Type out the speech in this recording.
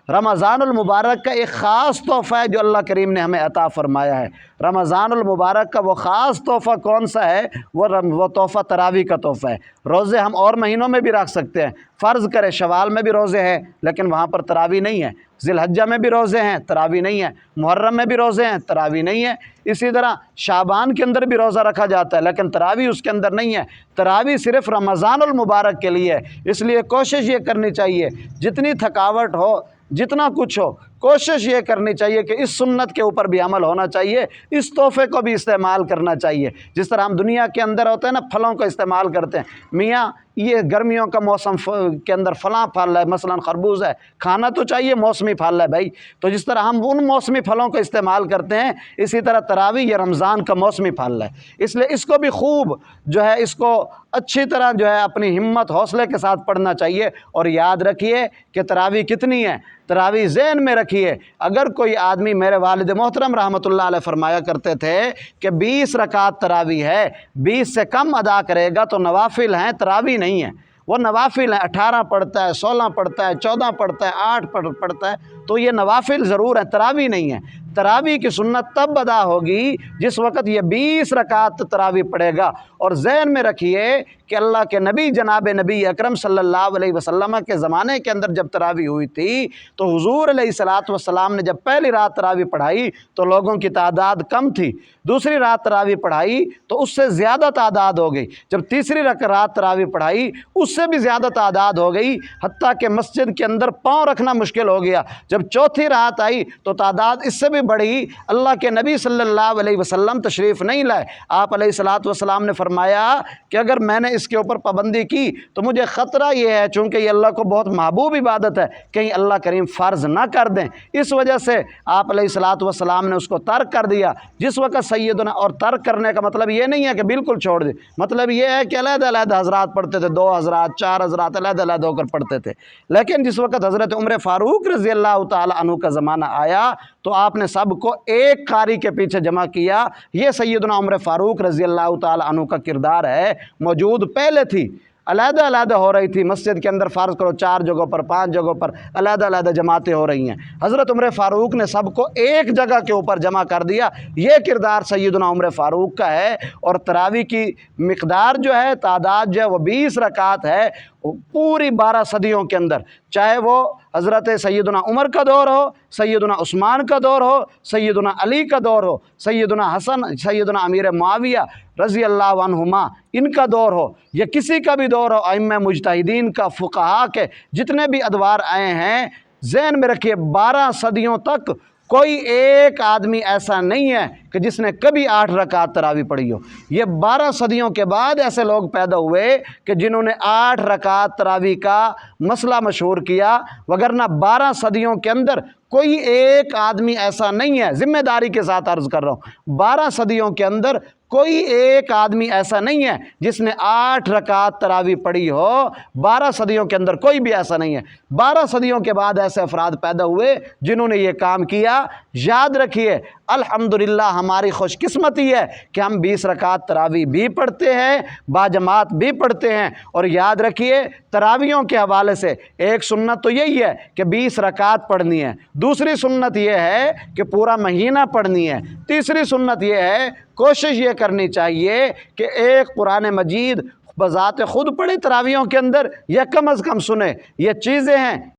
رمضان المبارک کا ایک خاص تحفہ ہے جو اللہ کریم نے ہمیں عطا فرمایا ہے۔ رمضان المبارک کا وہ خاص تحفہ کون سا ہے؟ وہ تحفہ تراویح کا تحفہ ہے۔ روزے ہم اور مہینوں میں بھی رکھ سکتے ہیں، فرض کرے شوال میں بھی روزے ہیں لیکن وہاں پر تراویح نہیں ہے، ذی الحجہ میں بھی روزے ہیں تراویح نہیں ہے، محرم میں بھی روزے ہیں تراویح نہیں ہے، اسی طرح شعبان کے اندر بھی روزہ رکھا جاتا ہے لیکن تراویح اس کے اندر نہیں ہے۔ تراویح صرف رمضان المبارک کے لیے ہے۔ اس لیے کوشش یہ کرنی چاہیے، جتنی تھکاوٹ ہو، جتنا کچھ ہو، کوشش یہ کرنی چاہیے کہ اس سنت کے اوپر بھی عمل ہونا چاہیے، اس تحفے کو بھی استعمال کرنا چاہیے۔ جس طرح ہم دنیا کے اندر ہوتے ہیں نا، پھلوں کو استعمال کرتے ہیں، میاں یہ گرمیوں کا موسم کے اندر فلاں پھل ہے، مثلا خربوز ہے، کھانا تو چاہیے، موسمی پھل ہے بھائی، تو جس طرح ہم ان موسمی پھلوں کو استعمال کرتے ہیں، اسی طرح تراویح یہ رمضان کا موسمی پھل ہے۔ اس لیے اس کو بھی خوب جو ہے اس کو اچھی طرح جو ہے اپنی ہمت حوصلے کے ساتھ پڑھنا چاہیے۔ اور یاد رکھیے کہ تراویح کتنی ہے، تراویح ذہن میں رکھیے۔ اگر کوئی آدمی، میرے والد محترم رحمۃ اللہ علیہ فرمایا کرتے تھے کہ 20 رکعت تراویح ہے، 20 سے کم ادا کرے گا تو نوافل ہیں، تراویح نہیں ہے، وہ نوافل ہیں، 18 پڑھتا ہے، 16 پڑھتا ہے، 14 پڑھتا ہے، 8 پڑھتا ہے، تو یہ نوافل ضرور ہیں، تراویح نہیں ہے۔ تراویح کی سنت تب ادا ہوگی جس وقت یہ 20 رکعت تراویح پڑھے گا۔ اور ذہن میں رکھیے کہ اللہ کے نبی جناب نبی اکرم صلی اللہ علیہ وسلم کے زمانے کے اندر جب تراویح ہوئی تھی تو حضور علیہ الصلوۃ والسلام نے جب پہلی رات تراویح پڑھائی تو لوگوں کی تعداد کم تھی، دوسری رات تراویح پڑھائی تو اس سے زیادہ تعداد ہو گئی، جب تیسری رات تراویح پڑھائی اس سے بھی زیادہ تعداد ہو گئی، حتیٰ کہ مسجد کے اندر پاؤں رکھنا مشکل ہو گیا۔ جب چوتھی رات آئی تو تعداد اس سے بھی بڑھی۔ اللہ کے نبی صلی اللہ علیہ وسلم تشریف نہیں لائے، آپ علیہ الصلوۃ والسلام نے فرمایا کہ اگر میں نے اس کے اوپر پابندی کی تو مجھے خطرہ یہ ہے، چونکہ یہ اللہ کو بہت محبوب عبادت ہے، کہیں اللہ کریم فرض نہ کر دیں۔ اس وجہ سے آپ علیہ الصلوۃ والسلام نے اس کو ترک کر دیا۔ جس وقت سیدنا، اور ترک کرنے کا مطلب یہ نہیں ہے کہ بالکل چھوڑ دیں، مطلب یہ ہے کہ علیحدہ علیحدہ حضرات پڑھتے تھے، 2 حضرات 4 حضرات علیحدہ علیحدہ ہو کر پڑھتے تھے۔ لیکن جس وقت حضرت عمر فاروق رضی اللہ تعالی عنہ کا زمانہ آیا تو آپ نے سب کو ایک قاری کے پیچھے جمع کیا۔ یہ سیدنا عمر فاروق رضی اللہ تعالی عنہ کا کردار ہے۔ موجود پہلے تھی، علیحدہ علیحدہ ہو رہی تھی مسجد کے اندر، فرض کرو 4 جگہوں پر 5 جگہوں پر علیحدہ علیحدہ جماعتیں ہو رہی ہیں، حضرت عمر فاروق نے سب کو ایک جگہ کے اوپر جمع کر دیا۔ یہ کردار سیدنا عمر فاروق کا ہے۔ اور تراویح کی مقدار جو ہے، تعداد جو ہے وہ 20 رکعت ہے، پوری 12 صدیوں کے اندر، چاہے وہ حضرت سیدنا عمر کا دور ہو، سیدنا عثمان کا دور ہو، سیدنا علی کا دور ہو، سیدنا حسن، سیدنا امیر معاویہ رضی اللہ عنہما ان کا دور ہو، یا کسی کا بھی دور ہو، ائمہ مجتہدین کا، فقہاء کے جتنے بھی ادوار آئے ہیں، ذہن میں رکھیے 12 صدیوں تک کوئی ایک آدمی ایسا نہیں ہے کہ جس نے کبھی 8 رکعت تراویح پڑھی ہو۔ یہ 12 صدیوں کے بعد ایسے لوگ پیدا ہوئے کہ جنہوں نے 8 رکعت تراویح کا مسئلہ مشہور کیا، وگرنہ 12 صدیوں کے اندر کوئی ایک آدمی ایسا نہیں ہے، ذمہ داری کے ساتھ عرض کر رہا ہوں، 12 صدیوں کے اندر کوئی ایک آدمی ایسا نہیں ہے جس نے 8 رکعت تراویح پڑھی ہو۔ 12 صدیوں کے اندر کوئی بھی ایسا نہیں ہے۔ 12 صدیوں کے بعد ایسے افراد پیدا ہوئے جنہوں نے یہ کام کیا۔ یاد رکھیے، الحمدللہ ہماری خوش قسمتی ہے کہ ہم 20 رکعت تراویح بھی پڑھتے ہیں، باجماعت بھی پڑھتے ہیں۔ اور یاد رکھیے، تراویحوں کے حوالے سے ایک سنت تو یہی ہے کہ 20 رکعت پڑھنی ہے، دوسری سنت یہ ہے کہ پورا مہینہ پڑھنی ہے، تیسری سنت یہ ہے کوشش یہ کرنی چاہیے کہ ایک قرآن مجید بذات خود پڑھے تراویحوں کے اندر، یا کم از کم سنے۔ یہ چیزیں ہیں